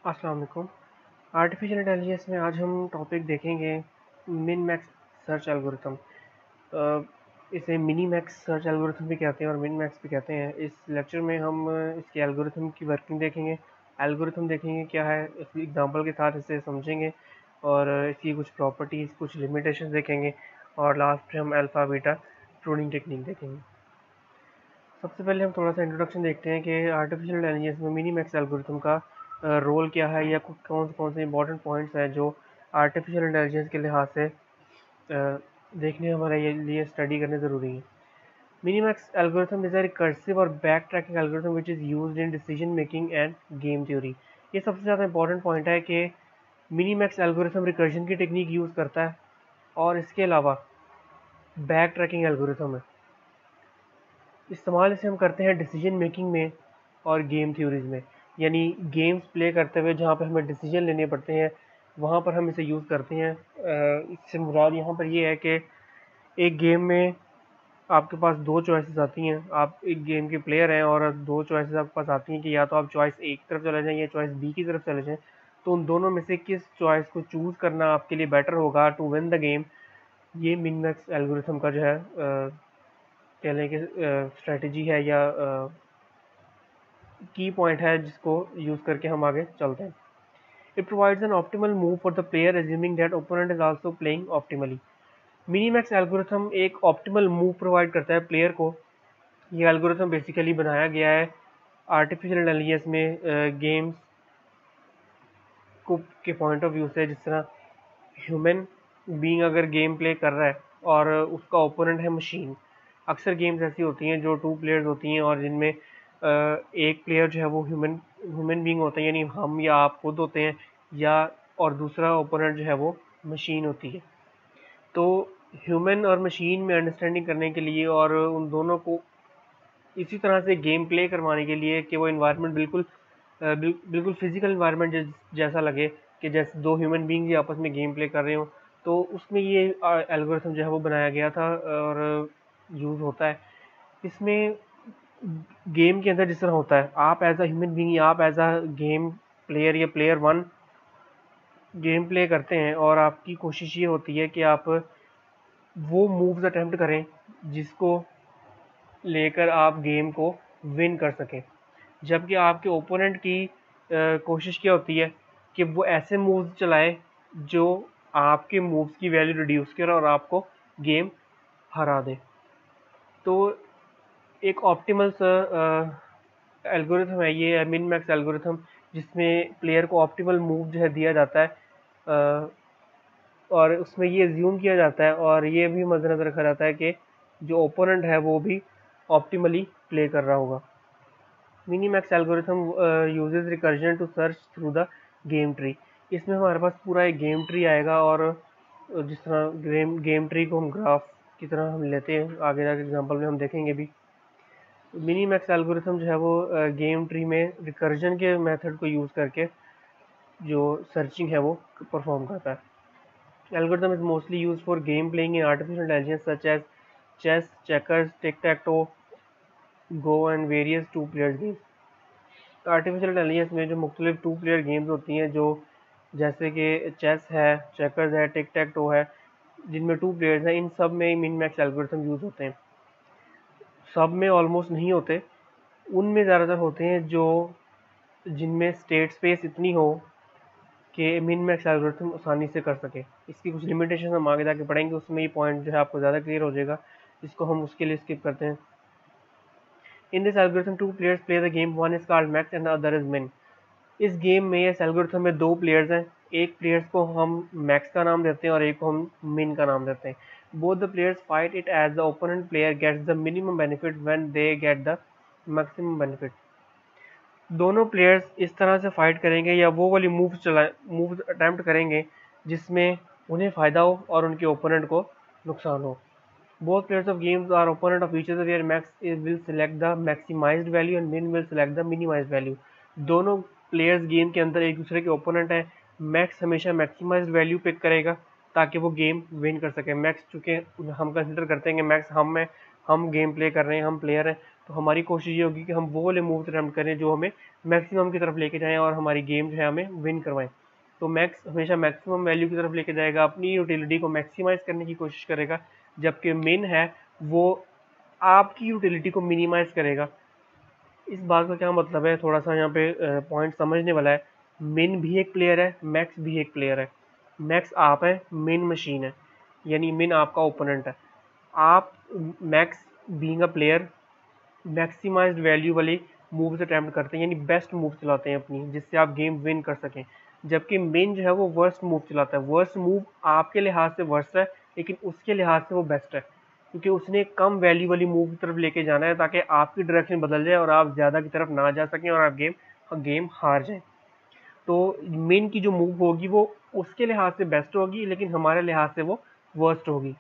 अस्सलाम वालेकुम। Artificial intelligence में आज हम टॉपिक देखेंगे मिन मैक्स सर्च एल्गोरिथम। इसे मिनी मैक्स सर्च एल्गोरिथम भी कहते हैं और मिन मैक्स भी कहते हैं। इस लेक्चर में हम इसके एल्गोरिथम की वर्किंग देखेंगे, एल्गोरिथम देखेंगे क्या है, इस एग्जांपल के साथ इसे समझेंगे और इसकी कुछ प्रॉपर्टीज़, कुछ लिमिटेशंस देखेंगे और लास्ट में हम अल्फ़ा बीटा प्रूनिंग टेक्निक देखेंगे। सबसे पहले हम थोड़ा सा इंट्रोडक्शन देखते हैं कि आर्टिफिशियल इंटेलिजेंस में मिनी मैक्स एल्गोरिथम का रोल क्या है या कौन से इंपॉर्टेंट पॉइंट्स हैं जो आर्टिफिशियल इंटेलिजेंस के लिहाज से देखने हमारे लिए स्टडी करने ज़रूरी है। Minimax algorithm is a recursive और backtracking algorithm which is used in decision making and game theory. ये सबसे ज़्यादा इंपॉर्टेंट पॉइंट है कि मिनीमैक्स एल्गोरिथम रिकर्जन की टेक्निक यूज़ करता है और इसके अलावा बैक ट्रैकिंग एल्गोरिथम है। इस्तेमाल इसे हम करते हैं डिसीजन मेकिंग में और गेम थ्योरीज में, यानी गेम्स प्ले करते हुए जहाँ पर हमें डिसीजन लेने पड़ते हैं वहाँ पर हम इसे यूज़ करते हैं। इससे मुराद यहाँ पर ये है कि एक गेम में आपके पास दो चॉइसेस आती हैं, आप एक गेम के प्लेयर हैं और दो चॉइसेस आपके पास आती हैं कि या तो आप चॉइस ए की तरफ चले जाएं या चॉइस बी की तरफ चले जाएं। तो उन दोनों में से किस चॉइस को चूज़ करना आपके लिए बेटर होगा टू विन द गेम, ये मिनमैक्स एल्गोरिथम का जो है कह लें कि स्ट्रेटजी है या की पॉइंट है जिसको यूज़ करके हम आगे चलते हैं। It provides N optimal move for the player assuming that opponent is also playing optimally. Minimax algorithm एक ऑप्टिमल मूव प्रोवाइड करता है प्लेयर को। ये एल्गोरिथम बेसिकली बनाया गया है आर्टिफिशियल इंटेलिजेंस में गेम्स को के पॉइंट ऑफ व्यू से। जिस तरह ह्यूमन बीइंग अगर गेम प्ले कर रहा है और उसका ओपोनेंट है मशीन, अक्सर गेम्स ऐसी होती हैं जो टू प्लेयर्स होती हैं और जिनमें एक प्लेयर जो है वो ह्यूमन बीइंग होता है, यानी हम या आप खुद होते हैं, या और दूसरा ओपोनेंट जो है वो मशीन होती है। तो ह्यूमन और मशीन में अंडरस्टैंडिंग करने के लिए और उन दोनों को इसी तरह से गेम प्ले करवाने के लिए कि वो इन्वायरमेंट बिल्कुल फिजिकल इन्वायरमेंट जैसा लगे कि जैसे दो ह्यूमन बींग आपस में गेम प्ले कर रहे हो, तो उसमें ये एल्गोरिथम जो है वो बनाया गया था और यूज़ होता है। इसमें गेम के अंदर जिस तरह होता है, आप एज अ ह्यूमन बींग, आप एज अ गेम प्लेयर या प्लेयर वन गेम प्ले करते हैं और आपकी कोशिश ये होती है कि आप वो मूव्स अटेम्प्ट करें जिसको लेकर आप गेम को विन कर सकें, जबकि आपके ओपोनेंट की कोशिश क्या होती है कि वो ऐसे मूव्स चलाए जो आपके मूव्स की वैल्यू रिड्यूस करे और आपको गेम हरा दे। तो एक ऑप्टिमल एल्गोरिथम है ये मिन मैक्स एल्गोरिथम, जिसमें प्लेयर को ऑप्टिमल मूव जो है दिया जाता है और उसमें ये एज्यूम किया जाता है और ये भी मद्देनजर रखा जाता है कि जो ओपोनेंट है वो भी ऑप्टिमली प्ले कर रहा होगा। Minimax algorithm uses recursion to search through the game tree. इसमें हमारे पास पूरा एक गेम ट्री आएगा और जिस तरह गेम ट्री को हम ग्राफ की तरह हम लेते हैं, आगे जाके एग्जांपल में हम देखेंगे भी। मिनीमैक्स एल्गोरिथम जो है वो गेम ट्री में रिकर्जन के मेथड को यूज़ करके जो सर्चिंग है वो परफॉर्म करता है। Algorithm is mostly used for game playing in artificial intelligence such as chess, checkers, tic-tac-toe, go and various two player games। Artificial intelligence में जो मुख्तलिफ टू प्लेयर गेम्स होती हैं, जो जैसे कि चेस है, चेकर्स है, टिक टैक टो है, जिनमें टू प्लेयर्स हैं, इन सब में मिन मैक्स एल्गोरिथम यूज़ होते हैं। सब में ऑलमोस्ट नहीं होते, उनमें ज़्यादातर होते हैं जो जिनमें स्टेट स्पेस इतनी हो कि मिन मैक्स एल्गोरिथम आसानी से कर सके। इसकी कुछ लिमिटेशन हम आगे जाके पढ़ेंगे, उसमें ये पॉइंट जो है आपको ज़्यादा क्लियर हो जाएगा, इसको हम उसके लिए स्किप करते हैं। In this algorithm two players play the game, one is called max and the other is मिन। इस गेम में, इस एल्गोरिथम में दो प्लेयर्स हैं, एक प्लेयर्स को हम मैक्स का नाम देते हैं और एक को हम मिन का नाम देते हैं। Both the players fight it as the opponent player gets the minimum benefit when they get the maximum benefit. दोनों प्लेयर्स इस तरह से फाइट करेंगे या वो वाली मूव्स अटैम्प्ट करेंगे जिसमें उन्हें फ़ायदा हो और उनके ओपोनेंट को नुकसान हो। Both players of games are opponent of each other where max will select the maximized value and min will select the minimized value. दोनों प्लेयर्स गेम के अंदर एक दूसरे के ओपोनेंट हैं। मैक्स हमेशा मैक्सिमाइज्ड वैल्यू पिक करेगा ताकि वो गेम विन कर सके। मैक्स चूँकि हम कंसिडर करते हैं कि मैक्स हम गेम प्ले कर रहे हैं, हम प्लेयर हैं, तो हमारी कोशिश ये होगी कि हम वो वाले मूव्स अटेम्प्ट करें जो हमें मैक्सिमम की तरफ लेके जाएं और हमारी गेम जो है हमें विन करवाएं। तो मैक्स हमेशा मैक्सिमम वैल्यू की तरफ लेके जाएगा, अपनी यूटिलिटी को मैक्सिमाइज करने की कोशिश करेगा, जबकि मिन है वो आपकी यूटिलिटी को मिनिमाइज करेगा। इस बात का क्या मतलब है, थोड़ा सा यहाँ पे पॉइंट समझने वाला है। मिन भी एक प्लेयर है, मैक्स भी एक प्लेयर है। मैक्स आप है, मिन मशीन है, यानी मिन आपका ओपोनेंट है। आप max being a player maximised value वाली मूव्स अटैम्प्ट करते हैं, यानी बेस्ट मूव चलाते हैं अपनी, जिससे आप गेम विन कर सकें। जबकि मेन जो है वो वर्स्ट मूव चलाता है। वर्स्ट मूव आपके लिहाज से वर्स्ट है, लेकिन उसके लिहाज से वो बेस्ट है, क्योंकि उसने कम वैल्यू वाली मूव की तरफ लेके जाना है ताकि आपकी डायरेक्शन बदल जाए और आप ज़्यादा की तरफ ना जा सकें और आप गेम हार जाएं। तो मेन की जो मूव होगी वो उसके लिहाज से बेस्ट होगी, लेकिन हमारे लिहाज से वो वर्स्ट होगी।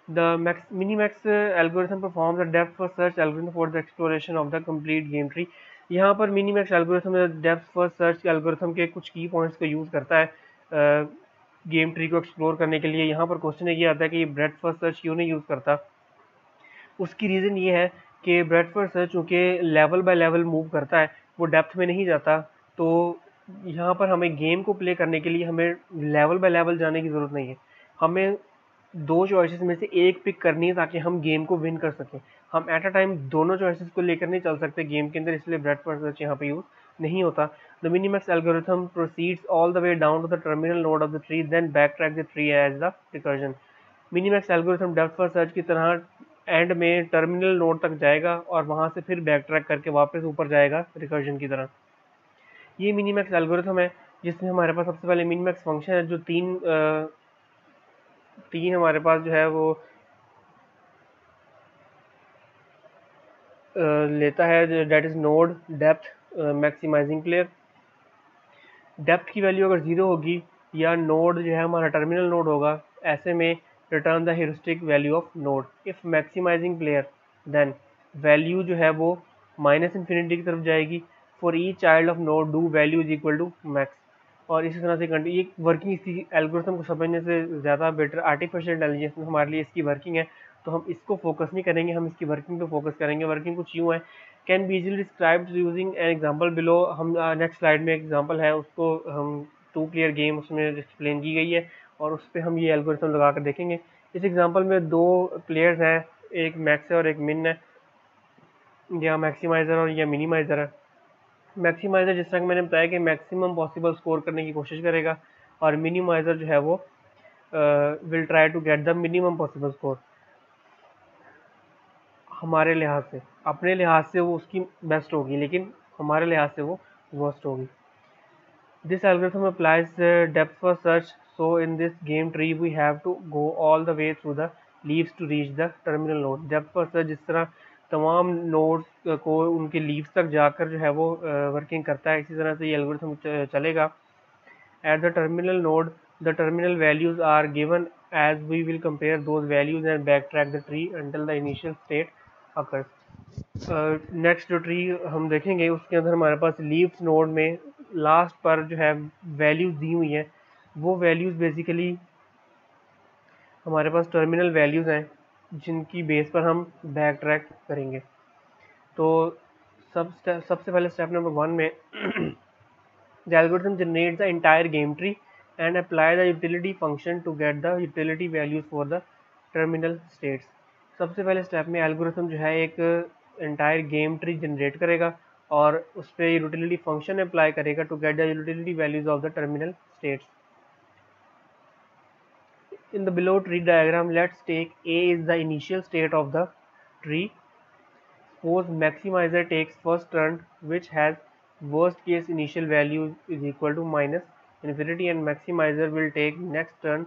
The Minimax algorithm performs a depth first search algorithm for the exploration of the complete game tree। यहाँ पर Minimax algorithm depth first search algorithm के कुछ की पॉइंट्स को यूज़ करता है गेम ट्री को एक्सप्लोर करने के लिए। यहाँ पर क्वेश्चन ये आता है कि ब्रेथ फर्स्ट सर्च क्यों नहीं यूज़ करता। उसकी रीज़न ये है कि ब्रेथ फर्स्ट सर्च चूँकि लेवल बाय लेवल मूव करता है, वो डेप्थ में नहीं जाता। तो यहाँ पर हमें गेम को प्ले करने के लिए हमें लेवल बाय लेवल जाने की ज़रूरत नहीं है। हमें दो चॉइसेस में से एक पिक करनी है ताकि हम गेम को विन कर सकें। हम एट अ टाइम दोनों चॉइसेस को लेकर नहीं चल सकते गेम के अंदर, इसलिए ब्रेथ फर्स्ट सर्च यहाँ पे यूज नहीं होता। The minimax algorithm proceeds all the way down to the terminal node of the tree, then backtrack the tree as the recursion. Minimax algorithm depth first search की तरह and में terminal node तक जाएगा और वहां से फिर back track करके वापस ऊपर जाएगा रिकर्जन की तरह। ये मिनिमैक्स एल्गोरिथम है जिसमें हमारे पास सबसे पहले मिनिमैक्स फंक्शन है जो तीन हमारे पास जो है वो लेता है, that is node, depth, maximising player. Depth की वैल्यू अगर 0 होगी या नोड जो है हमारा टर्मिनल नोड होगा, ऐसे में return the heuristic value of node. If maximising player, then value जो है वो माइनस इन्फिनिटी की तरफ जाएगी। For each child of node do value is equal to max. और इसी तरह से ये वर्किंग, इसी एल्गोरिथम को समझने से ज़्यादा बेटर आर्टिफिशियल इंटेलिजेंस में हमारे लिए इसकी वर्किंग है, तो हम इसको फोकस नहीं करेंगे, हम इसकी वर्किंग पे फोकस करेंगे। वर्किंग कुछ यूँ है, can be easily described using an example below. हम नेक्स्ट स्लाइड में एग्जांपल है, उसको हम 2 प्लेयर गेम उसमें एक्सप्लेन की गई है और उस पर हम ये एल्गोरिथम लगा कर देखेंगे। इस एग्जांपल में 2 प्लेयर्स हैं, एक मैक्स है और एक मिन है, या मैक्सिमाइज़र और या मिनिमाइज़र है। मैक्सिमाइज़र जिस तरह मैंने बताया कि मैक्सिमम पॉसिबल स्कोर करने की कोशिश करेगा, और मिनिमाइज़र जो है वो will try to get the minimum possible score. हमारे लिहाज से, अपने लिहाज से वो उसकी बेस्ट होगी, लेकिन हमारे लिहाज से वो वर्स्ट होगी। This algorithm applies depth first search, so in this game tree we have to go all the way through the leaves to reach the terminal node. Depth first search जिस तरह तमाम नोड्स को उनके leaves तक जाकर जो है वो वर्किंग करता है, इसी तरह से ये एल्गोरिथम चलेगा। At the terminal node the terminal values are given as we will compare those values and backtrack the tree until the initial state occurs। Next जो ट्री हम देखेंगे उसके अंदर हमारे पास लीव्स नोड में लास्ट पर जो है वैल्यूज दी हुई हैं, वो वैल्यूज बेसिकली हमारे पास टर्मिनल वैल्यूज हैं जिनकी बेस पर हम बैक ट्रैक करेंगे। तो सबसे पहले स्टेप नंबर 1 में the algorithm generates the entire game tree and apply the utility function to get the utility values for the terminal states। सबसे पहले स्टेप में एल्गोरिथम जो है एक एंटायर गेम ट्री जनरेट करेगा और उस पर यूटिलिटी फंक्शन अप्लाई करेगा to get the utility values of the terminal states. In the below tree diagram, let's take A is the initial state of the tree. Suppose maximizer takes first turn, which has worst case initial value is equal to minus infinity, and maximizer will take next turn,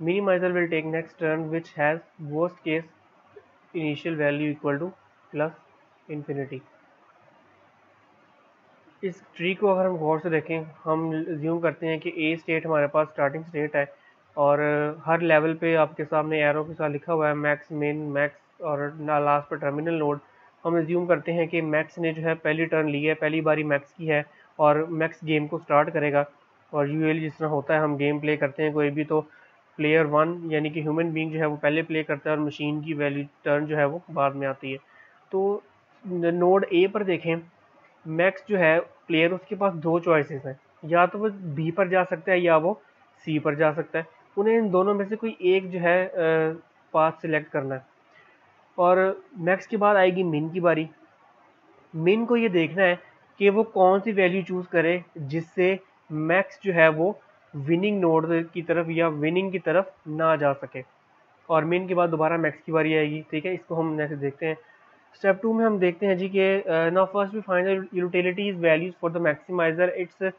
minimizer will take next turn, which has worst case initial value equal to plus infinity। इस tree को अगर हम गौर से देखें, हम ज्यूम करते हैं कि ए स्टेट हमारे पास स्टार्टिंग स्टेट है और हर लेवल पे आपके सामने एरो के साथ लिखा हुआ है मैक्स, मिन, मैक्स और लास्ट पर टर्मिनल नोड। हम ज्यूम करते हैं कि मैक्स ने जो है पहली टर्न ली है, पहली बारी मैक्स की है और मैक्स गेम को स्टार्ट करेगा। और यूजुअली जिस तरह होता है हम गेम प्ले करते हैं कोई भी, तो प्लेयर 1 यानी कि ह्यूमन बीइंग जो है वो पहले प्ले करता है और मशीन की वैल्यू टर्न जो है वो बाद में आती है। तो नोड ए पर देखें, मैक्स जो है प्लेयर, उसके पास दो चॉइसेस हैं, या तो वो बी पर जा सकता है या वो सी पर जा सकता है। उन्हें इन दोनों में से कोई एक जो है पाथ सिलेक्ट करना है। और मैक्स के बाद आएगी मिन की बारी। मिन को ये देखना है कि वो कौन सी वैल्यू चूज करे जिससे मैक्स जो है वो विनिंग नोड की तरफ या विनिंग की तरफ ना जा सके। और मिन के बाद दोबारा मैक्स की बारी आएगी। ठीक है, इसको हम नेक्स्ट देखते हैं। स्टेप 2 में हम देखते हैं जी कि now first we find the utilities values for the maximiser. It's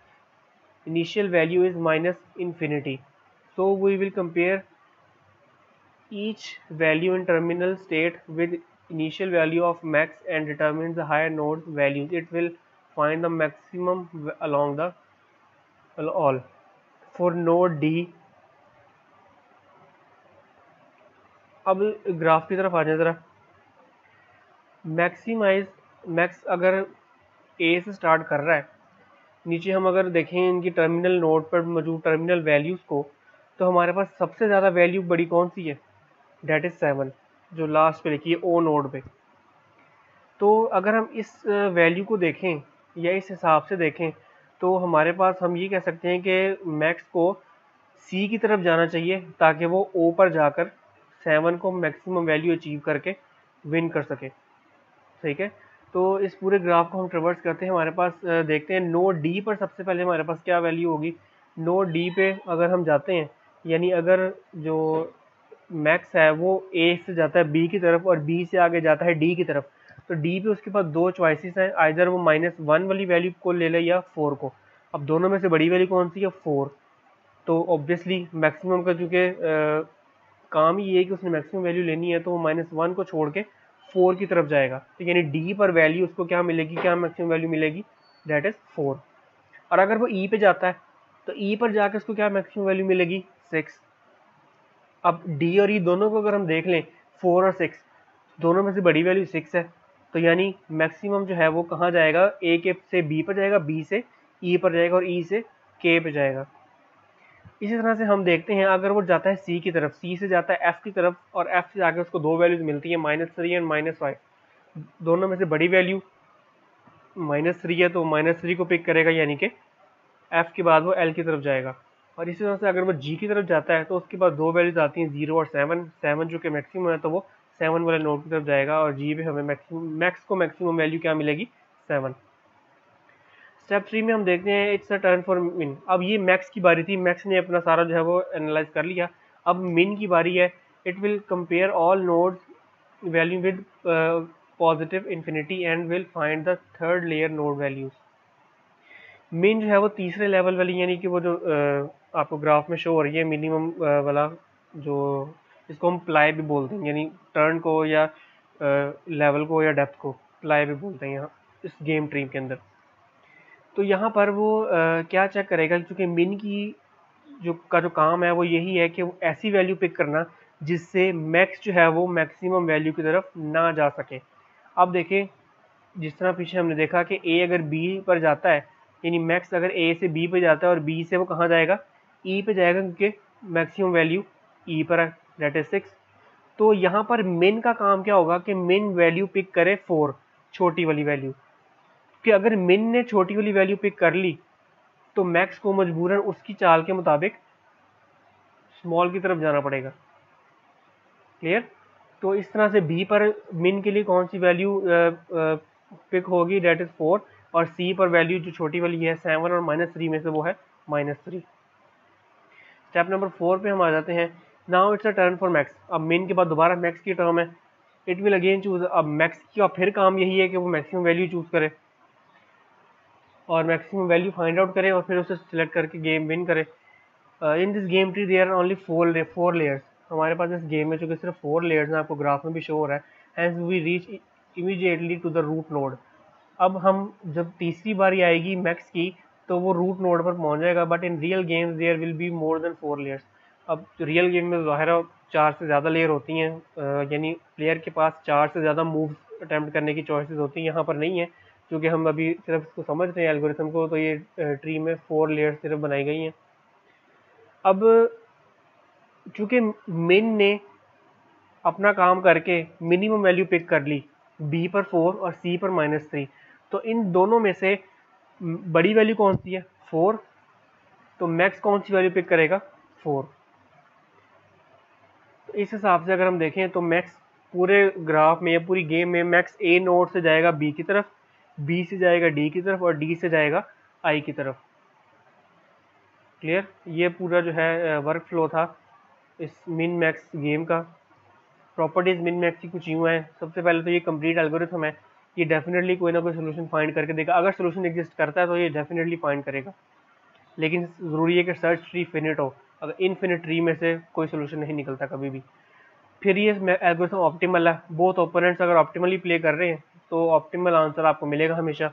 initial value is minus infinity, so we will compare each value in terminal state with initial value of max and determines the higher node values. It will find the maximum along the all. For node D, अब graph की तरफ आ जाए ज़रा। Max अगर ए से start कर रहा है, नीचे हम अगर देखें इनकी टर्मिनल नोड पर मौजूद टर्मिनल वैल्यूज़ को, तो हमारे पास सबसे ज़्यादा वैल्यू बड़ी कौन सी है, डेट इज़ 7, जो लास्ट पे लिखी है ओ नोड पे। तो अगर हम इस वैल्यू को देखें या इस हिसाब से देखें, तो हमारे पास हम ये कह सकते हैं कि मैक्स को सी की तरफ जाना चाहिए ताकि वो ओ पर जाकर 7 को मैक्सिमम वैल्यू अचीव करके विन कर सके। ठीक है, तो इस पूरे ग्राफ को हम ट्रेवर्स करते हैं। हमारे पास देखते हैं नोड डी पर सबसे पहले हमारे पास क्या वैल्यू होगी। नोड डी पे अगर हम जाते हैं, यानी अगर जो मैक्स है वो ए से जाता है बी की तरफ और बी से आगे जाता है डी की तरफ, तो डी पे उसके पास दो चॉइसेस हैं, आइदर वो -1 वाली वैल्यू को ले ले या 4 को। अब दोनों में से बड़ी वैल्यू कौन सी है, 4। तो ऑब्वियसली मैक्सिमम का चूँकि काम ही ये है कि उसने मैक्सिमम वैल्यू लेनी है, तो वो -1 को छोड़ के 4 की तरफ जाएगा। तो यानी डी पर वैल्यू उसको क्या मिलेगी, क्या मैक्सिमम वैल्यू मिलेगी, दैट इज़ 4। और अगर वो ई पे जाता है, तो ई पर जाकर उसको क्या मैक्सिमम वैल्यू मिलेगी, 6। अब डी और ई दोनों को अगर हम देख लें, 4 और 6 दोनों में से बड़ी वैल्यू 6 है, तो यानी मैक्सिमम जो है वो कहाँ जाएगा, ए के से बी पर जाएगा, बी से ई पर जाएगा और ई से के पे जाएगा। इसी तरह से हम देखते हैं अगर वो जाता है सी की तरफ, सी से जाता है एफ की तरफ और एफ से जाके उसको दो वैल्यूज मिलती है, -3 एंड -5। दोनों में से बड़ी वैल्यू -3 है, तो -3 को पिक करेगा, यानी कि एफ के बाद वो एल की तरफ जाएगा। और इसी तरह से अगर वो जी की तरफ जाता है, तो उसके बाद दो वैल्यूज आती हैं 0 और 7। 7 जो कि मैक्सिमम है, तो वो 7 वाले नोड की तरफ जाएगा, और जी पे हमें मैक्स को मैक्सिमम वैल्यू क्या मिलेगी, 7। स्टेप 3 में हम देखते हैं इट्स अ टर्न फॉर मिन। अब ये मैक्स की बारी थी, मैक्स ने अपना सारा जो है वो एनालाइज कर लिया। अब मिन की बारी है। It will compare all nodes value with positive infinity and will find the third layer node values. मिन जो है वो तीसरे लेवल वाली, यानी कि वो जो आपको ग्राफ में शो हो रही है मिनिमम वाला, जो इसको हम प्लाई भी बोलते हैं, यानी टर्न को या लेवल को या डेप्थ को प्लाई भी बोलते हैं यहाँ इस गेम ट्री के अंदर। तो यहाँ पर वो क्या चेक करेगा, क्योंकि मिन की जो काम है वो यही है कि वो ऐसी वैल्यू पिक करना जिससे मैक्स जो है वो मैक्सिमम वैल्यू की तरफ ना जा सके। अब देखें, जिस तरह पीछे हमने देखा कि ए अगर बी पर जाता है, यानी मैक्स अगर ए से बी पे जाता है और बी से वो कहाँ जाएगा, ई पे जाएगा, क्योंकि मैक्सिमम वैल्यू ई पर है, दैट इज 6। तो यहाँ पर मिन का काम क्या होगा कि मिन वैल्यू पिक करे 4, छोटी वाली वैल्यू। कि अगर मिन ने छोटी वाली वैल्यू पिक कर ली, तो मैक्स को मजबूरन उसकी चाल के मुताबिक स्मॉल की तरफ जाना पड़ेगा। क्लियर। तो इस तरह से बी पर मिन के लिए कौन सी वैल्यू पिक होगी, डेट इज 4, और सी पर वैल्यू जो छोटी वाली है 7 और -3 में से वो है -3। स्टेप नंबर 4 पे हम आ जाते हैं। Now it's a turn for max. अब मिन के बाद दोबारा मैक्स की टर्म है। It will again choose. अब मैक्स का फिर काम यही है कि वो मैक्सिमम वैल्यू चूज करे और मैक्सिमम वैल्यू फाइंड आउट करे और फिर उसे सिलेक्ट करके गेम विन करे। In this game tree there are only 4 layers. हमारे पास इस गेम में चूँकि सिर्फ 4 लेयर्स हैं, आपको ग्राफ में भी शो हो रहा है। Hence we reach immediately to the root node. अब हम जब तीसरी बारी आएगी मैक्स की, तो वो रूट नोड पर पहुंच जाएगा। But in real games there will be more than 4 layers. अब रियल गेम में ज़ाहिर है 4 से ज़्यादा लेयर होती हैं, यानी प्लेयर के पास 4 से ज़्यादा मूव्स अटैम्प्ट करने की चॉइसेस होती हैं। यहाँ पर नहीं है, क्योंकि हम अभी सिर्फ इसको समझ रहे हैं एल्गोरिथम को, तो ये ट्री में 4 लेयर्स सिर्फ बनाई गई हैं। अब चूंकि मिन ने अपना काम करके मिनिमम वैल्यू पिक कर ली, बी पर 4 और सी पर -3। तो इन दोनों में से बड़ी वैल्यू कौन सी है? 4। तो मैक्स कौन सी वैल्यू पिक करेगा? 4। तो इस हिसाब से अगर हम देखें तो मैक्स पूरे ग्राफ में या पूरी गेम में मैक्स ए नोड से जाएगा बी की तरफ, बी से जाएगा डी की तरफ और डी से जाएगा आई की तरफ। क्लियर? ये पूरा जो है वर्क फ्लो था इस मिन मैक्स गेम का। प्रॉपर्टीज मिन मैक्स की कुछ यूँ है। सबसे पहले तो ये कंप्लीट एल्गोरिथम है, ये डेफिनेटली कोई ना कोई सोल्यूशन फाइंड करके देगा। अगर सोल्यूशन एग्जिस्ट करता है तो ये डेफिनेटली फाइंड करेगा, लेकिन ज़रूरी है कि सर्च ट्री फिनिट हो। अगर इनफिनिट ट्री में से कोई सोल्यूशन नहीं निकलता कभी भी। फिर ये एल्गोरिथम ऑप्टिमल है। बोथ ओपोनेंट्स अगर ऑप्टिमली प्ले कर रहे हैं तो ऑप्टिमल आंसर आपको मिलेगा हमेशा।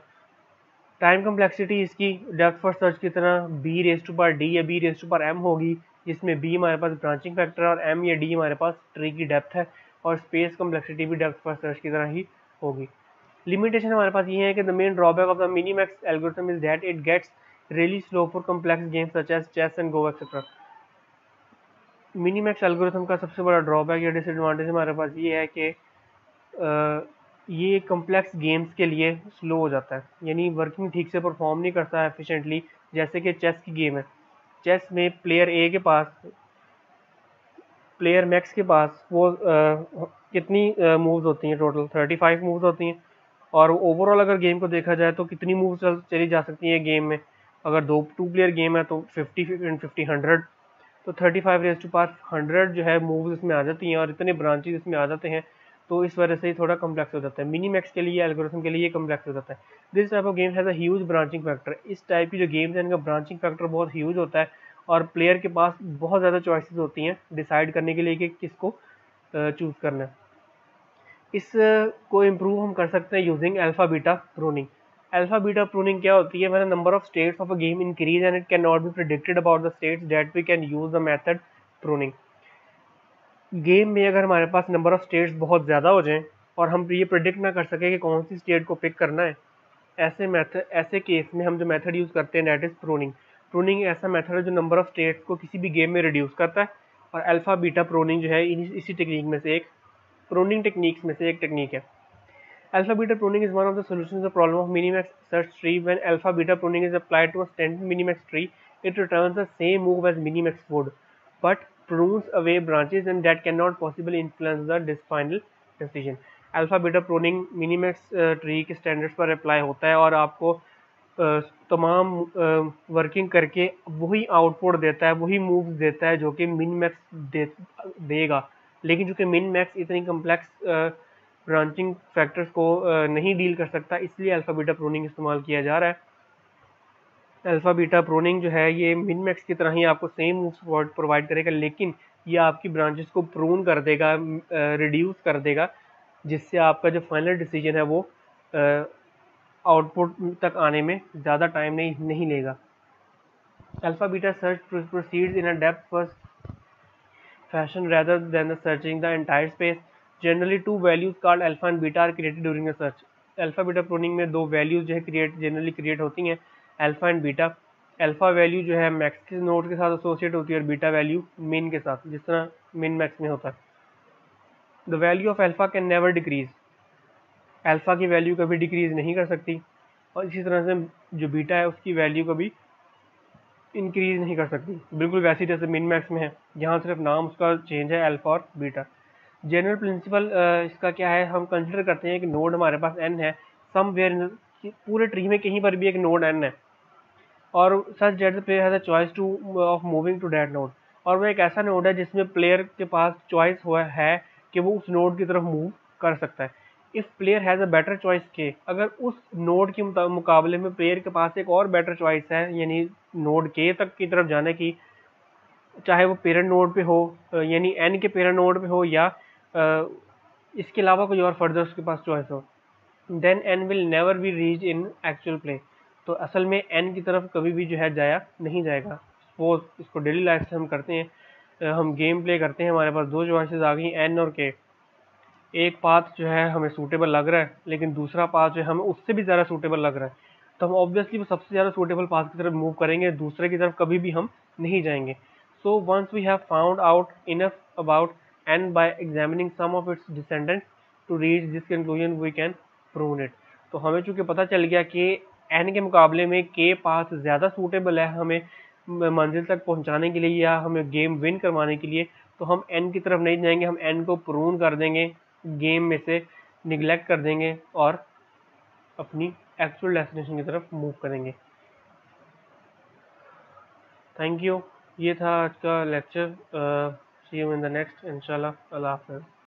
टाइम कम्प्लेक्सिटी इसकी डेप्थ फर्स्ट सर्च की तरह b⁻d या b⁻m होगी, जिसमें b हमारे पास ब्रांचिंग फैक्टर और m या d हमारे पास ट्री की डेप्थ है, और स्पेस कम्प्लेक्सिटी भी डेप्थ फर्स्ट सर्च की तरह ही होगी। लिमिटेशन हमारे पास ये है कि the main drawback of the minimax algorithm is that it gets really slow for complex games such as chess and go etcetera. Minimax algorithm का सबसे बड़ा ड्रॉबैक या डिसएडवांटेज हमारे पास ये है कि ये कम्प्लेक्स गेम्स के लिए स्लो हो जाता है, यानी वर्किंग ठीक से परफॉर्म नहीं करता है एफिशिएंटली। जैसे कि चेस की गेम है, चेस में प्लेयर ए के पास, प्लेयर मैक्स के पास वो कितनी मूव्स होती हैं? टोटल 35 मूव्स होती हैं। और ओवरऑल अगर गेम को देखा जाए तो कितनी मूव्स चली जा सकती हैं गेम में? अगर टू प्लेयर गेम है तो 50 एंड 50 100, तो 35 रेज़ टू पावर 100 जो है मूव्स इसमें आ जाती हैं, और इतने ब्रांचेज इसमें आ जाते हैं। तो इस वजह से ही थोड़ा कम्प्लेक्स हो जाता है। मिनी मैक्स के लिए, एल्गोरिथम के लिए कम्प्लेक्स हो जाता है। This type of game has a huge branching factor. इस टाइप की जो गेम्स हैं इनका ब्रांचिंग फैक्टर बहुत ह्यूज होता है, और प्लेयर के पास बहुत ज़्यादा चॉइसेस होती हैं डिसाइड करने के लिए कि किसको चूज़ करना है। इस को इम्प्रूव हम कर सकते हैं using alpha beta pruning. Alpha beta pruning क्या होती है? When the number of states of a game increase and it can not be predicted about the states that we can use the method pruning. Game में अगर हमारे पास number of states बहुत ज़्यादा हो जाएं और हम ये प्रिडिक्ट ना कर सके कि कौन सी स्टेट को पिक करना है, ऐसे केस में हम जो मेथड यूज़ करते हैं दैट इज़ प्रूनिंग। प्रूनिंग ऐसा मेथड है जो नंबर ऑफ स्टेट्स को किसी भी गेम में रिड्यूस करता है, और अल्फा बीटा प्रूनिंग जो है इसी टेक्निक में से एक प्रूनिंग टेक्निक्स में से एक टेक्निक है। Alpha beta pruning is one of the solutions to the problem of minimax search tree. When alpha beta pruning is applied to a standard minimax tree, it returns the same move as minimax would, but prunes away branches and that cannot possibly influence the final decision. Alpha beta pruning minimax tree के standards पर apply होता है, और आपको तमाम working करके वही output देता है, वही मूव्स देता है जो कि मिन मैक्स देगा। लेकिन चूंकि मिन मैक्स इतनी कम्प्लेक्स ब्रांचिंग फैक्टर्स को नहीं डील कर सकता, इसलिए अल्फा बीटा प्रूनिंग इस्तेमाल किया जा रहा है। अल्फा बीटा प्रूनिंग जो है ये मिन मैक्स की तरह ही आपको सेम मूव्स प्रोवाइड करेगा, लेकिन ये आपकी ब्रांचेस को प्रून कर देगा, रिड्यूस कर देगा, जिससे आपका जो फाइनल डिसीजन है वो आउटपुट तक आने में ज़्यादा टाइम नहीं लेगा। Alpha beta search proceeds in a depth first fashion rather than searching the entire space. Generally, two values called alpha and beta are created during the search. Alpha beta pruning में दो values जो है generally create होती हैं, alpha and beta. Alpha value जो है max के node के साथ एसोसिएट होती है, और बीटा वैल्यू मिन के साथ, जिस तरह मिन मैक्स में होता है। The value of alpha can never decrease. Alpha की वैल्यू कभी डिक्रीज नहीं कर सकती, और इसी तरह से जो बीटा है उसकी वैल्यू कभी इंक्रीज नहीं कर सकती, बिल्कुल वैसी जैसे मिन मैक्स में है। यहाँ सिर्फ नाम उसका चेंज है, अल्फा और बीटा। जनरल प्रिंसिपल इसका क्या है? हम कंसिडर करते हैं कि नोड हमारे पास n है, समवेयर इन पूरे ट्री में कहीं पर भी एक नोड n है, और such that the player has a choice to of moving to that node. और वो एक ऐसा नोड है जिसमें प्लेयर के पास चॉइस हुआ है कि वो उस नोड की तरफ मूव कर सकता है। If player has a better choice के, अगर उस नोड के मुकाबले में प्लेयर के पास एक और बेटर चॉइस है, यानी नोड के तक की तरफ जाने की, चाहे वो पेरेंट नोड पे हो, यानी n के पेरेंट नोड पे हो, या इसके अलावा कोई और फर्दर उसके पास चॉइस हो, then n will never be reach in actual play. तो असल में n की तरफ कभी भी जो है जाया नहीं जाएगा। सपोज इसको डेली लाइफ से हम करते हैं, हम गेम प्ले करते हैं, हमारे पास दो चॉइसेस आ गई n और k। एक पाथ जो है हमें सूटेबल लग रहा है, लेकिन दूसरा पाथ जो है हमें उससे भी ज़्यादा सूटेबल लग रहा है, तो हम ऑब्वियसली वो सबसे ज़्यादा सूटेबल पाथ की तरफ मूव करेंगे, दूसरे की तरफ कभी भी हम नहीं जाएंगे। So once we have found out enough about n by examining some of its descendants to reach this conclusion we can prove it. तो हमें चूंकि पता चल गया कि एन के मुकाबले में के पाथ ज़्यादा सूटेबल है हमें मंजिल तक पहुंचाने के लिए या हमें गेम विन करवाने के लिए, तो हम एन की तरफ नहीं जाएंगे, हम एन को प्रून कर देंगे, गेम में से निगलेक्ट कर देंगे और अपनी एक्चुअल डेस्टिनेशन की तरफ मूव करेंगे। थैंक यू, ये था आज का lecture. See you in the next इंशाल्लाह। अल्लाह हाफ़िज़।